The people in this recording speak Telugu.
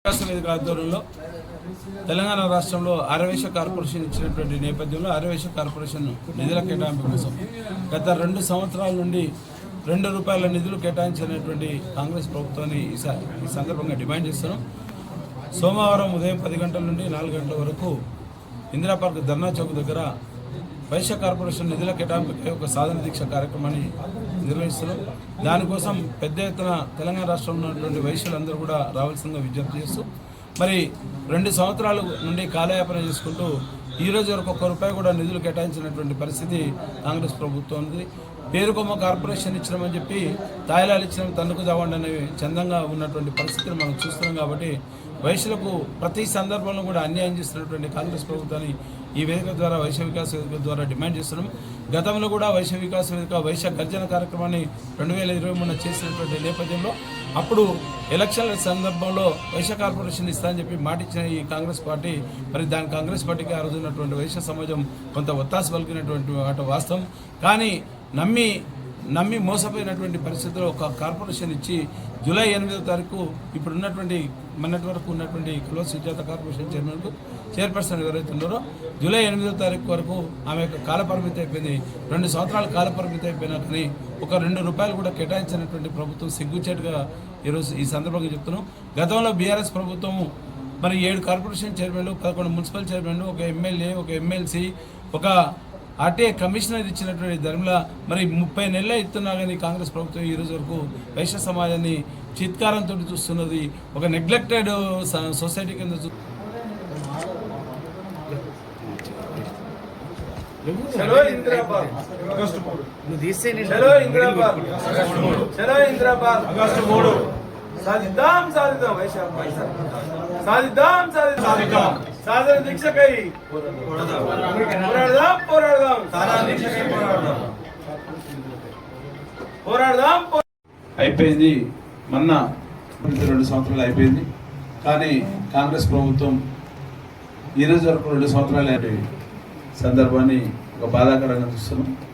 వేదిక ఆధ్వర్యంలో తెలంగాణ రాష్ట్రంలో ఆర్యవైశ్య కార్పొరేషన్ ఇచ్చినటువంటి నేపథ్యంలో ఆర్యవైశ్య కార్పొరేషన్ నిధుల కేటాయింపు కోసం గత 2 సంవత్సరాల నుండి ₹2 నిధులు కేటాయించినటువంటి కాంగ్రెస్ ప్రభుత్వాన్ని ఈ సందర్భంగా డిమాండ్ చేస్తున్నాం. సోమవారం ఉదయం 10 గంటల నుండి 4 గంటల వరకు ఇందిరా పార్క్ ధర్నా చౌక్ దగ్గర వైశ్య కార్పొరేషన్ నిధుల కేటాయింపుపై ఒక సాధన దీక్ష కార్యక్రమాన్ని నిర్వహిస్తున్నాం. దానికోసం పెద్ద ఎత్తున తెలంగాణ రాష్ట్రంలో ఉన్నటువంటి వైశ్యులందరూ కూడా రావాల్సిందిగా విజ్ఞప్తి చేస్తూ మరి 2 సంవత్సరాల నుండి కాలయాపన చేసుకుంటూ ఈ రోజు వరకు ₹1 కూడా నిధులు కేటాయించినటువంటి పరిస్థితి కాంగ్రెస్ ప్రభుత్వం ఉంది. పేరుకొమ్మ కార్పొరేషన్ ఇచ్చినామని చెప్పి తాయిలాలు ఇచ్చిన తన్నుకు చావండి అనేవి చందంగా ఉన్నటువంటి పరిస్థితిని మనం చూస్తున్నాం. కాబట్టి వైశ్యులకు ప్రతి సందర్భంలో కూడా అన్యాయం చేస్తున్నటువంటి కాంగ్రెస్ ప్రభుత్వాన్ని ఈ వేదిక ద్వారా వైశ్య వికాస్ వేదిక ద్వారా డిమాండ్ చేస్తున్నాం. గతంలో కూడా వైశ్య వికాస్ వేదిక వైశ్య గర్జన కార్యక్రమాన్ని 2023 చేసినటువంటి నేపథ్యంలో అప్పుడు ఎలక్షన్ల సందర్భంలో వైశ్య కార్పొరేషన్ ఇస్తానని చెప్పి మాటిచ్చిన ఈ కాంగ్రెస్ పార్టీ మరి దాని కాంగ్రెస్ పార్టీకి ఆ రోజు ఉన్నటువంటి వైశ్య సమాజం కొంత ఒత్తాస పలికినటువంటి మాట వాస్తవం. కానీ నమ్మి మోసపోయినటువంటి పరిస్థితుల్లో ఒక కార్పొరేషన్ ఇచ్చి జూలై 8వ తారీఖు ఇప్పుడు ఉన్నటువంటి మొన్నటి వరకు ఉన్నటువంటి కుల సుజాత కార్పొరేషన్ చైర్పర్సన్ ఎవరైతే ఉన్నారో జూలై 8వ తారీఖు వరకు ఆమె యొక్క కాలపరిమితి అయిపోయింది. 2 సంవత్సరాల కాలపరిమితి అయిపోయినా కానీ ఒక ₹2 కూడా కేటాయించినటువంటి ప్రభుత్వం సిగ్గుచేటుగా ఈరోజు ఈ సందర్భంగా చెప్తున్నాం. గతంలో బీఆర్ఎస్ ప్రభుత్వము మరి 7 కార్పొరేషన్ చైర్మన్లు, 11 మున్సిపల్ చైర్మన్లు, ఒక ఎమ్మెల్యే, ఒక ఎమ్మెల్సీ, ఒక ఆర్టీఐ కమిషనర్ ఇచ్చినటువంటి ధర్మలా మరి 30 నెలలు ఇస్తున్నా కానీ కాంగ్రెస్ ప్రభుత్వం ఈ రోజు వరకు వైశ్య సమాజాన్ని చిత్కారంతో చూస్తున్నది. ఒక నెగ్లెక్టెడ్ సొసైటీ కింద సాధన దీక్షకై పోరాడదాం. అయిపోయింది మొన్న 2 సంవత్సరాలు అయిపోయింది. కానీ కాంగ్రెస్ ప్రభుత్వం ఈ రోజు వరకు 2 సంవత్సరాలు సందర్భాన్ని ఒక బాధాకరంగా చూస్తున్నాం.